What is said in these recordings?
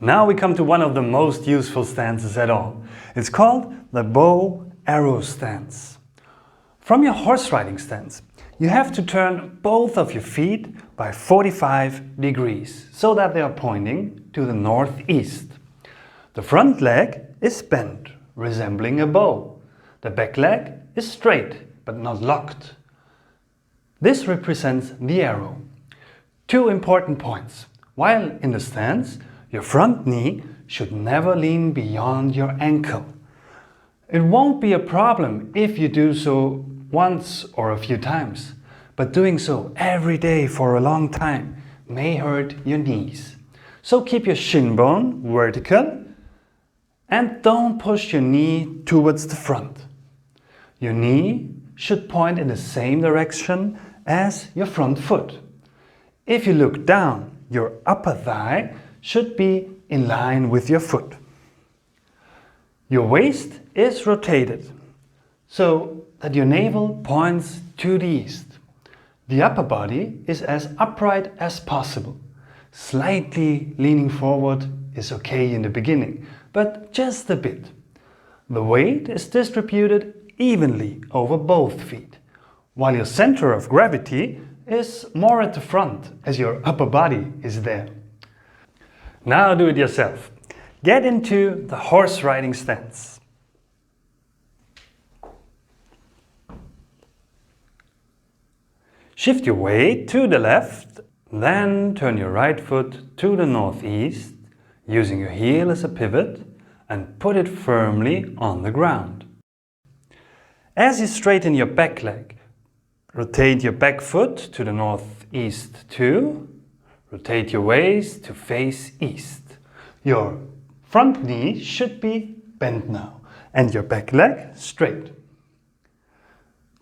Now we come to one of the most useful stances at all. It's called the bow arrow stance. From your horse riding stance, you have to turn both of your feet by 45 degrees so that they are pointing to the northeast. The front leg is bent, resembling a bow. The back leg is straight but not locked. This represents the arrow. Two important points. While in the stance, your front knee should never lean beyond your ankle. It won't be a problem if you do so once or a few times, but doing so every day for a long time may hurt your knees. So keep your shin bone vertical and don't push your knee towards the front. Your knee should point in the same direction as your front foot. If you look down, your upper thigh should be in line with your foot. Your waist is rotated so that your navel points to the east. The upper body is as upright as possible. Slightly leaning forward is okay in the beginning, but just a bit. The weight is distributed evenly over both feet, while your center of gravity is more at the front as your upper body is there. Now do it yourself. Get into the horse riding stance. Shift your weight to the left, then turn your right foot to the northeast, using your heel as a pivot, and put it firmly on the ground. As you straighten your back leg, rotate your back foot to the northeast too. Rotate your waist to face east. Your front knee should be bent now and your back leg straight.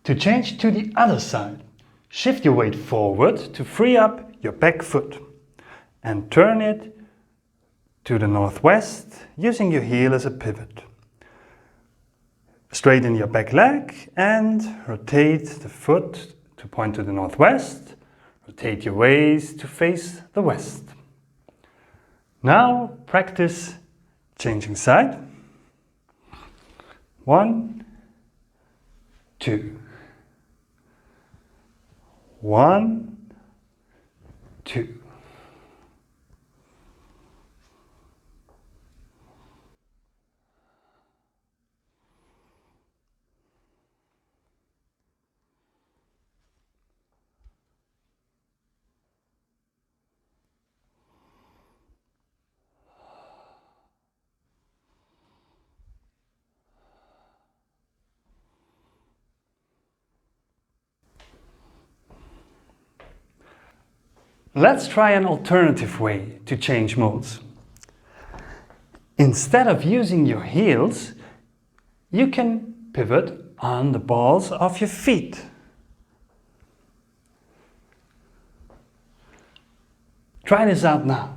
To change to the other side, shift your weight forward to free up your back foot and turn it to the northwest using your heel as a pivot. Straighten your back leg and rotate the foot to point to the northwest. Rotate your waist to face the west. Now practice changing side. 1, 2. 1, 2. Let's try an alternative way to change modes. Instead of using your heels, you can pivot on the balls of your feet. Try this out now.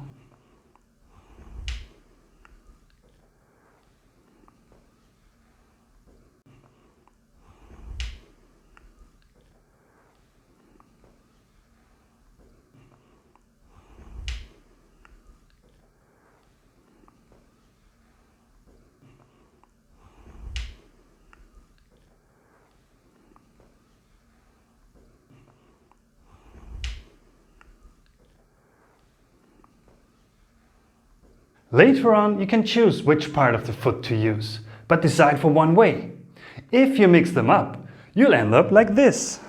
Later on, you can choose which part of the foot to use, but decide for one way. If you mix them up, you'll end up like this.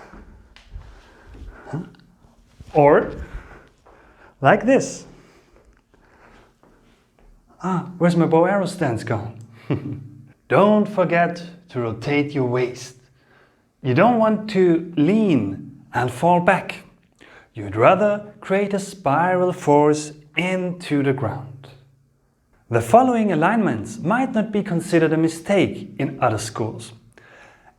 Or like this. Where's my bow arrow stance gone? Don't forget to rotate your waist. You don't want to lean and fall back. You'd rather create a spiral force into the ground. The following alignments might not be considered a mistake in other schools.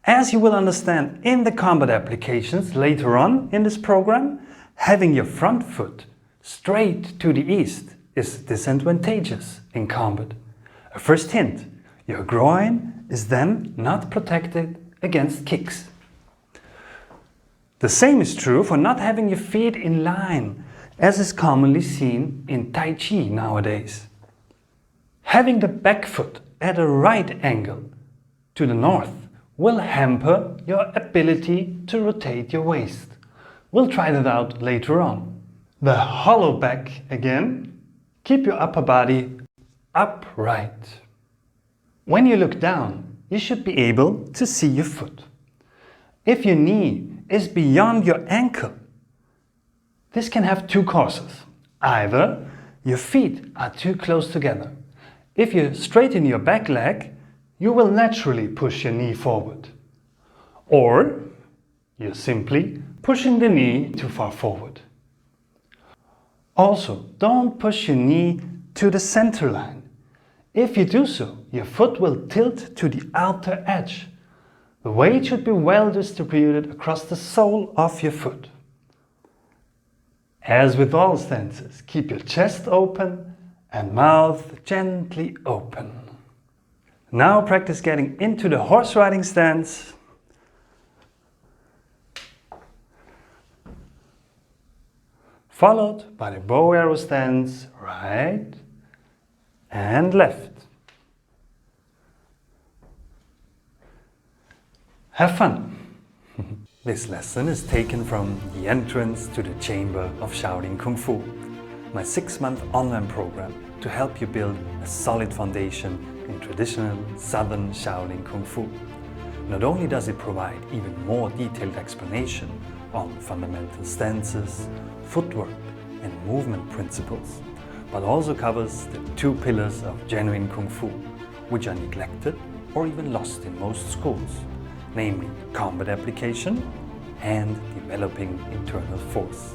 As you will understand in the combat applications later on in this program, having your front foot straight to the east is disadvantageous in combat. A first hint, your groin is then not protected against kicks. The same is true for not having your feet in line, as is commonly seen in Tai Chi nowadays. Having the back foot at a right angle to the north will hamper your ability to rotate your waist. We'll try that out later on. The hollow back again. Keep your upper body upright. When you look down, you should be able to see your foot. If your knee is beyond your ankle, this can have two causes. Either your feet are too close together. If you straighten your back leg, you will naturally push your knee forward. Or you're simply pushing the knee too far forward. Also, don't push your knee to the center line. If you do so, your foot will tilt to the outer edge. The weight should be well distributed across the sole of your foot. As with all stances, keep your chest open and mouth gently open. Now practice getting into the horse riding stance. Followed by the bow arrow stance, right and left. Have fun! This lesson is taken from The Entrance to the Chamber of Shaolin Kung Fu, my 6-month online program to help you build a solid foundation in traditional Southern Shaolin Kung Fu. Not only does it provide even more detailed explanation on fundamental stances, footwork and movement principles, but also covers the 2 pillars of genuine Kung Fu, which are neglected or even lost in most schools, namely combat application and developing internal force.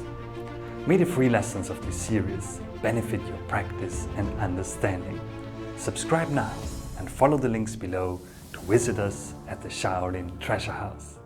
May the free lessons of this series benefit your practice and understanding. Subscribe now and follow the links below to visit us at the Shaolin Treasure House.